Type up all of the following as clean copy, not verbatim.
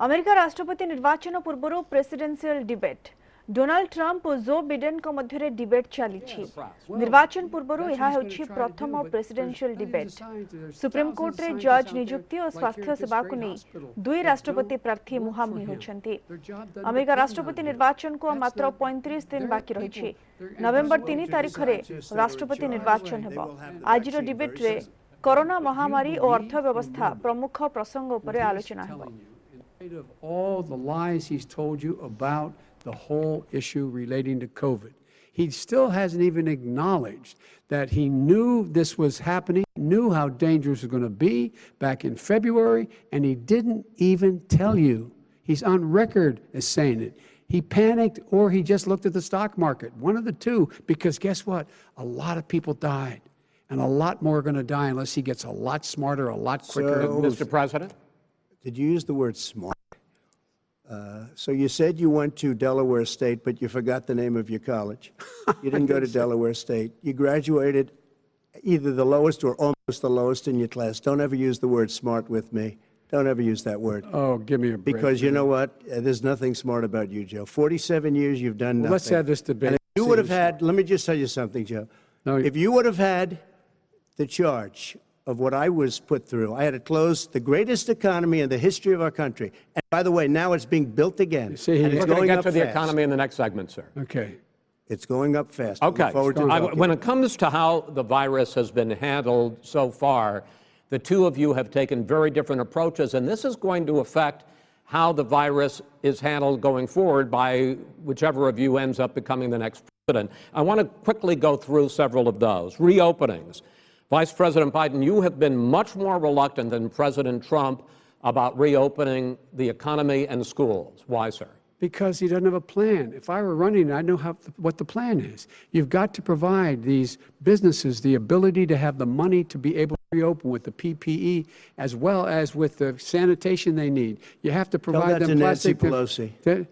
America राष्ट्रपति निर्वाचन पूर्व प्रेसिडेंशियल डिबेट डोनाल्ड ट्रंप और जो बिडेन को मध्य डिबेट चली निर्वाचन पूर्व यह प्रथम प्रेसिडेंशियल डिबेट सुप्रीम कोर्ट रे जज नियुक्ति और स्वास्थ्य सेवा को नहीं दुई राष्ट्रपति प्रार्थी मुहांमुही होती। अमेरिका राष्ट्रपति निर्वाचन को मात्र 35 दिन बाकी रही। नवेम्बर 3 तारिख में राष्ट्रपति निर्वाचन हेबो। आज डिबेट रे कोरोना महामारी और अर्थव्यवस्था प्रमुख प्रसंग उपर आलोचना हेबो। Of all the lies he's told you about the whole issue relating to COVID, he still hasn't even acknowledged that he knew this was happening, knew how dangerous it was going to be back in February, and he didn't even tell you. He's on record as saying it. He panicked or he just looked at the stock market, one of the two, because guess what? A lot of people died, and a lot more are going to die unless he gets a lot smarter, a lot quicker. Mr. President? Did you use the word smart? So you said you went to Delaware State, but you forgot the name of your college. You didn't go to Delaware State. You graduated either the lowest or almost the lowest in your class. Don't ever use the word smart with me. Don't ever use that word. Oh, give me a break. Because you know what? There's nothing smart about you, Joe. 47 years, you've done nothing. Let's have this debate. And if you would have had, let me just tell you something, Joe. No, if you would have had the charge of what I was put through, I had to close the greatest economy in the history of our country. And by the way, now it's being built again. See, and it's We're going to get to the fast. economy in the next segment, sir. Okay. It's going up fast. Okay. When When it comes to how the virus has been handled so far, the two of you have taken very different approaches, and this is going to affect how the virus is handled going forward by whichever of you ends up becoming the next president. I want to quickly go through several of those. Reopenings. Vice President Biden, you have been much more reluctant than President Trump about reopening the economy and schools. Why, sir? Because he doesn't have a plan. If I were running, I know what the plan is. You've got to provide these businesses the ability to have the money to be able to reopen with the PPE as well as with the sanitation they need. You have to provide them Nancy plastic. Pelosi.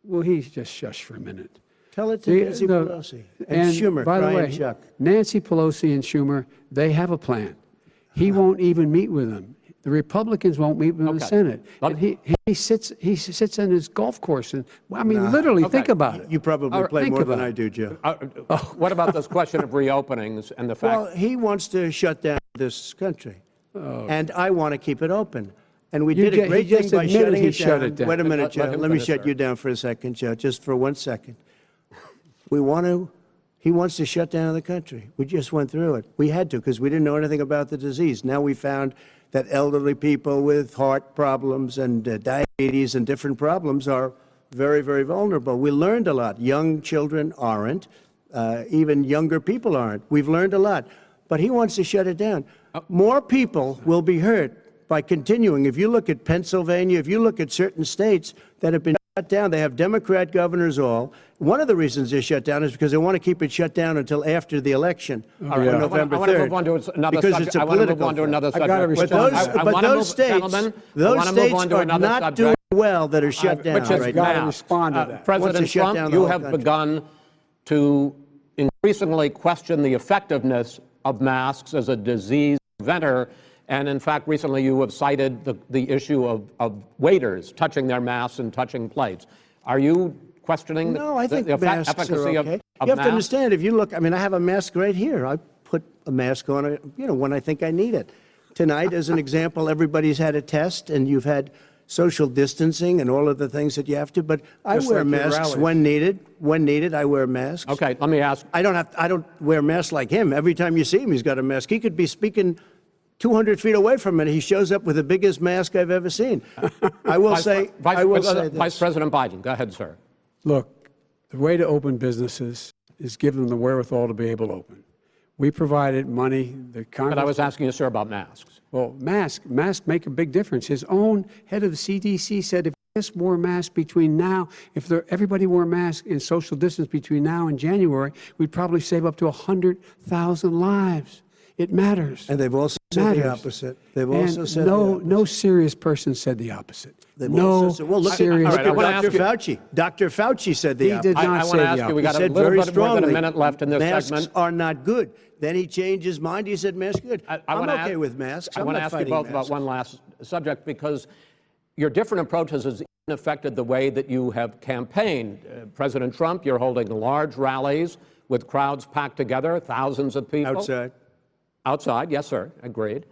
Well, he's just shush for a minute. Tell it to Nancy Pelosi and Schumer. By the way, Chuck. Nancy Pelosi and Schumer, they have a plan. He won't even meet with them. The Republicans won't meet with the Senate. And he sits in his golf course. And I mean, literally, think about it. You probably play more than I do, Joe. What about this question of reopenings and the fact? Well, he wants to shut down this country, and I want to keep it open. And we did a great thing by shutting it down. Wait a minute, Joe. Let me shut you down for a second, Joe, just for 1 second. He wants to shut down the country. We just went through it. We had to because we didn't know anything about the disease. Now we found that elderly people with heart problems and diabetes and different problems are very, very vulnerable. We learned a lot. Young children aren't. Even younger people aren't. We've learned a lot. But he wants to shut it down. More people will be hurt by continuing. If you look at Pennsylvania, if you look at certain states that have been shut down, they have Democrat governors all. One of the reasons they're shut down is because they want to keep it shut down until after the election on November 3rd. I want to move on to another because subject. it's a I want to move political on to thing. another subject. But those states are not doing well that are shut down which is right got to now. respond to that. President Trump, you have begun to increasingly question the effectiveness of masks as a disease preventer. And in fact, recently you have cited the issue of waiters touching their masks and touching plates. Are you questioning I think the masks efficacy are okay. of You have masks? to understand, if you look, I mean, I have a mask right here. I put a mask on, when I think I need it. Tonight, as an example, everybody's had a test, and you've had social distancing and all of the things that you have to. But I wear masks when needed. When needed, I wear masks. Okay, let me ask. I don't wear masks like him. Every time you see him, he's got a mask. He could be speaking 200 feet away from it. He shows up with the biggest mask I've ever seen. I will say this. Vice President Biden, go ahead, sir. Look, the way to open businesses is give them the wherewithal to be able to open. We provided money. The Congress. But I was asking you, sir, about masks. Well, masks make a big difference. His own head of the CDC said if just wore masks between now, if everybody wore masks in social distance between now and January, we'd probably save up to 100,000 lives. It matters. And they've also said the opposite. They've also said no serious person said the opposite. Well, look serious. at Dr. Fauci. Dr. Fauci said the opposite. He did not say the opposite. We got a said little very bit more than a strongly, minute left in this masks segment. are not good. Then he changed his mind. He said masks are good. I'm okay with masks. I want to ask you both about one last subject because your different approaches has even affected the way that you have campaigned. President Trump, you're holding large rallies with crowds packed together, thousands of people. Outside. Outside, yes, sir, agreed.